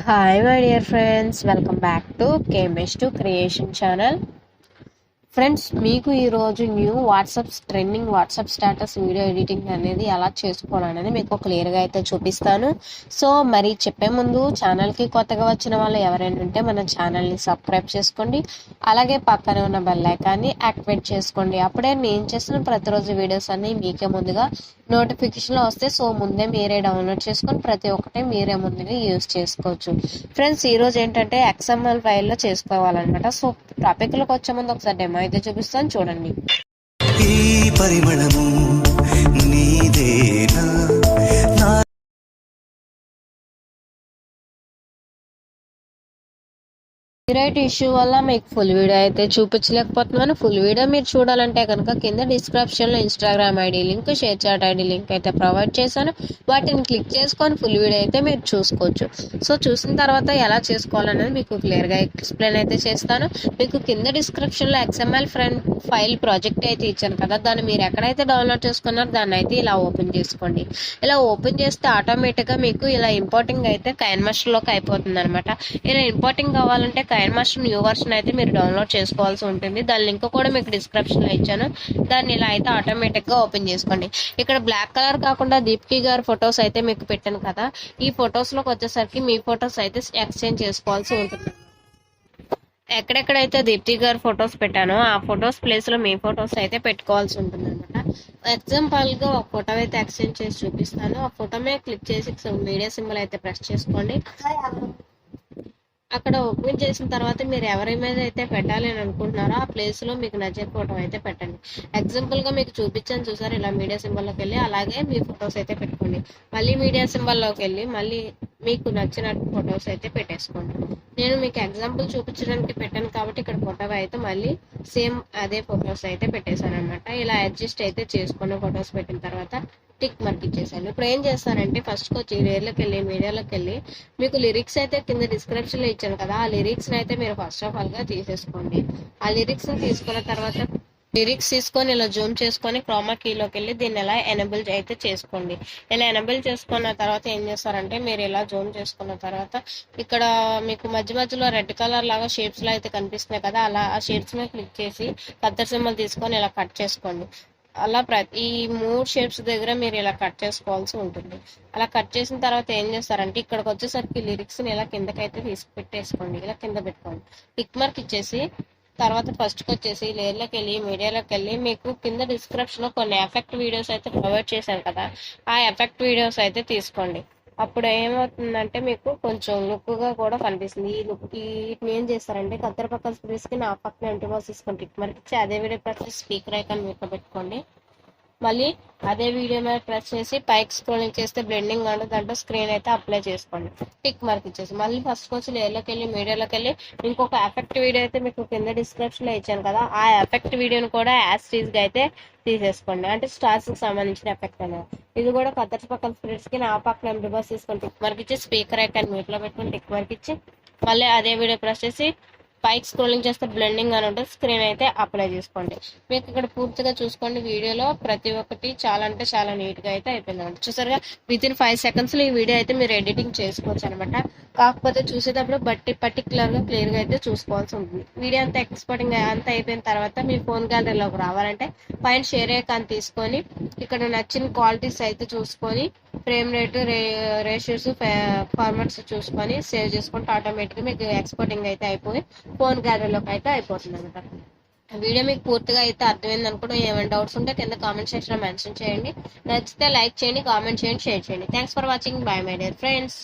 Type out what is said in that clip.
Hi my dear friends, welcome back to KMS2 Creation channel. Friends, మీకు ఈరోజు new trending WhatsApp status video editing అనేది ఎలా చేసుకోవాలనేది మీకు క్లియర్గా అయితే చూపిస్తాను. సో మరి చెప్పే ముందు ఛానల్కి కొత్తగా వచ్చిన వాళ్ళు ఎవరైనా ఉంటే మన ఛానల్ని సబ్స్క్రైబ్ చేసుకోండి. అలాగే పక్కనే ఉన్న బెల్ ఐకాన్ని యాక్టివేట్ చేసుకోండి. అప్పుడే నేను చేసిన ప్రతిరోజు వీడియోస్ అన్నీ మీకే ముందుగా నోటిఫికేషన్లో వస్తే సో ముందే మీరే డౌన్లోడ్ చేసుకొని ప్రతి ఒక్కటి మీరే ముందుగా యూజ్ చేసుకోవచ్చు. ఫ్రెండ్స్, ఈరోజు ఏంటంటే XML ఫైల్లో చేసుకోవాలన్నమాట. సో టాపిక్లోకి వచ్చే ముందు ఒకసారి డెమో అయితే చూపిస్తాను, చూడండి. ఈ పరిమళము నీదేనా కాపీరైట్ ఇష్యూ వల్ల మీకు ఫుల్ వీడియో అయితే చూపించలేకపోతున్నాను. ఫుల్ వీడియో మీరు చూడాలంటే కనుక కింద డిస్క్రిప్షన్లో Instagram ID link, SherChat ID link అయితే ప్రొవైడ్ చేశాను. వాటిని క్లిక్ చేసుకొని ఫుల్ వీడియో అయితే మీరు చూసుకోవచ్చు. సో చూసిన తర్వాత ఎలా చేసుకోవాలనేది మీకు క్లియర్గా ఎక్స్ప్లెయిన్ అయితే చేస్తాను. మీకు కింద డిస్క్రిప్షన్లో XML ఫైల్ ప్రాజెక్ట్ అయితే ఇచ్చాను కదా, దాన్ని మీరు ఎక్కడైతే డౌన్లోడ్ చేసుకున్నారో దాన్ని అయితే ఇలా ఓపెన్ చేసుకోండి. ఇలా ఓపెన్ చేస్తే ఆటోమేటిక్గా మీకు ఇలా ఇంపోర్టింగ్ అయితే కైన్మాస్టర్లోకి అయిపోతుంది అనమాట. ఇలా ఇంపోర్టింగ్ కావాలంటే కైన్మాస్టర్ న్యూ వర్షన్ అయితే మీరు డౌన్లోడ్ చేసుకోవాల్సి ఉంటుంది. దాని లింక్ కూడా మీకు డిస్క్రిప్షన్లో ఇచ్చాను. దాన్ని ఇలా అయితే ఆటోమేటిక్గా ఓపెన్ చేసుకోండి. ఇక్కడ బ్లాక్ కలర్ కాకుండా దీప్కి గారి ఫొటోస్ అయితే మీకు పెట్టాను కదా, ఈ ఫొటోస్లోకి వచ్చేసరికి మీ ఫొటోస్ అయితే ఎక్స్చేంజ్ చేసుకోవాల్సి ఉంటుంది. ఎక్కడెక్కడైతే దీప్తి గారి ఫొటోస్ పెట్టానో ఆ ఫొటోస్ ప్లేస్లో మీ ఫొటోస్ అయితే పెట్టుకోవాల్సి ఉంటుంది అనమాట. ఎగ్జాంపుల్గా ఒక ఫోటో అయితే ఎక్స్చేంజ్ చేసి చూపిస్తాను. ఆ ఫోటో మీద క్లిక్ చేసి మీడియా సింబల్ అయితే ప్రెస్ చేసుకోండి. అక్కడ ఓపెన్ చేసిన తర్వాత మీరు ఎవరి మీద అయితే పెట్టాలి అని అనుకుంటున్నారో ఆ ప్లేస్లో మీకు నచ్చిన ఫోటో అయితే పెట్టండి. ఎగ్జాంపుల్గా మీకు చూపించాను చూసారు, ఇలా మీడియా సింబల్లోకి వెళ్ళి అలాగే మీ ఫొటోస్ అయితే పెట్టుకోండి. మళ్ళీ మీడియా సింబల్లోకి వెళ్ళి మళ్ళీ మీకు నచ్చినట్టు ఫొటోస్ అయితే పెట్టేసుకోండి. నేను మీకు ఎగ్జాంపుల్ చూపించడానికి పెట్టాను కాబట్టి ఇక్కడ ఫోటో అయితే మళ్ళీ సేమ్ అదే ఫొటోస్ అయితే పెట్టేశాను అనమాట. ఇలా అడ్జస్ట్ అయితే చేసుకున్న ఫొటోస్ పెట్టిన తర్వాత టిక్ మార్క్ ఇచ్చేసాను. ఇప్పుడు ఏం చేస్తానంటే ఫస్ట్ వచ్చి రేర్లోకి వెళ్ళి మీడియాలోకి వెళ్ళి మీకు లిరిక్స్ అయితే కింద డిస్క్రిప్షన్లో ఇచ్చాను కదా, ఆ లిరిక్స్ని అయితే మీరు ఫస్ట్ ఆఫ్ ఆల్గా తీసేసుకోండి. ఆ లిరిక్స్ని తీసుకున్న తర్వాత లిరిక్స్ తీసుకొని ఇలా జూమ్ చేసుకొని క్రోమా కీలోకి వెళ్ళి దీన్ని ఎలా ఎనేబుల్ అయితే చేసుకోండి. ఇలా ఎనేబుల్ చేసుకున్న తర్వాత ఏం చేస్తారంటే మీరు ఇలా జూమ్ చేసుకున్న తర్వాత ఇక్కడ మీకు మధ్య మధ్యలో రెడ్ కలర్ లాగా షేప్స్లో అయితే కనిపిస్తున్నాయి కదా, అలా ఆ షేప్స్ మీద క్లిక్ చేసి కత్తెర సింబల్ తీసుకొని ఇలా కట్ చేసుకోండి. అలా ఈ 3 షేప్స్ దగ్గర మీరు ఇలా కట్ చేసుకోవాల్సి ఉంటుంది. అలా కట్ చేసిన తర్వాత ఏం చేస్తారంటే ఇక్కడికి వచ్చేసరికి లిరిక్స్ని ఇలా కిందకైతే పెట్టేసుకోండి. ఇలా కింద పెట్టుకోండి. టిక్ మార్క్ ఇచ్చేసి తర్వాత ఫస్ట్కి వచ్చేసి లేయర్లోకి వెళ్ళి మీడియాలోకి వెళ్ళి మీకు కింద డిస్క్రిప్షన్లో కొన్ని ఎఫెక్ట్ వీడియోస్ అయితే ప్రొవైడ్ చేశాను కదా, ఆ ఎఫెక్ట్ వీడియోస్ అయితే తీసుకోండి. అప్పుడు ఏమవుతుందంటే మీకు కొంచెం లుక్గా కూడా కనిపిస్తుంది. ఈ లుక్ వీటిని ఏం చేస్తారంటే కత్తెర పక్కన తీసుకుని ఆ పక్కన ఇంటిమాస్ తీసుకొని టిక్ మార్క్ ఇచ్చి అదే వీడియో ప్రెస్ స్పీకర్ ఐకాన్ మీట్లో పెట్టుకోండి. మళ్ళీ అదే వీడియో మీద ప్రెస్ చేసి పైకి స్క్రోలింగ్ చేస్తే బ్లెండింగ్ అంటే దాంట్లో స్క్రీన్ అయితే అప్లై చేసుకోండి. టిక్ మార్క్ ఇచ్చేసి మళ్ళీ ఫస్ట్ వచ్చి లేయర్లోకి వెళ్ళి మీడియాలోకి వెళ్ళి ఇంకొక ఎఫెక్ట్ వీడియో అయితే మీకు కింద డిస్క్రిప్షన్లో ఇచ్చాను కదా, ఆ ఎఫెక్ట్ వీడియోని కూడా యాస్టీజ్గా అయితే తీసేసుకోండి. అంటే స్టార్స్కి సంబంధించిన ఎఫెక్ట్ అనేది ఇది కూడా కత్తెర పక్కన స్ప్రెడ్స్కి నా పక్కన రివర్స్ తీసుకొని టిక్ మార్క్ ఇచ్చి స్పీకర్ ఐకాన్ మీట్లో పెట్టుకొని టిక్ మార్క్ ఇచ్చి మళ్ళీ అదే వీడియో ప్రెస్ చేసి పైకి స్క్రోలింగ్ చేస్తే బ్లెండింగ్ అని ఉంటుంది, స్క్రీన్ అయితే అప్లై చేసుకోండి. మీకు ఇక్కడ పూర్తిగా చూసుకోండి, వీడియోలో ప్రతి ఒక్కటి చాలా అంటే చాలా నీట్గా అయితే అయిపోయింది. చూసారుగా వితిన్ 5 సెకండ్స్లో ఈ వీడియో అయితే మీరు ఎడిటింగ్ చేసుకోవచ్చు అనమాట. కాకపోతే చూసేటప్పుడు పర్టికులర్గా క్లియర్గా అయితే చూసుకోవాల్సి ఉంటుంది. వీడియో అంతా ఎక్స్పోర్టింగ్ అంతా అయిపోయిన తర్వాత మీ ఫోన్ గ్యాలరీలోకి రావాలంటే పైన షేర్ ఐకాన్ తీసుకొని ఇక్కడ నచ్చిన క్వాలిటీస్ అయితే చూసుకొని ఫ్రేమ్ రేటు, రేషియోస్, ఫార్మాట్స్ చూసుకొని సేవ్ చేసుకుంటే ఆటోమేటిక్గా మీకు ఎక్స్పోర్టింగ్ అయితే అయిపోయి ఫోన్ గ్యాలరీలోకి అయితే అయిపోతుంది అనమాట. వీడియో మీకు పూర్తిగా అయితే అర్థమైంది అనుకోవడం. ఏమైనా డౌట్స్ ఉంటే కింద కామెంట్ సెక్షన్లో మెన్షన్ చేయండి. నచ్చితే లైక్ చేయండి, కామెంట్ చేయండి, షేర్ చేయండి. Thanks for watching. By my dear friends.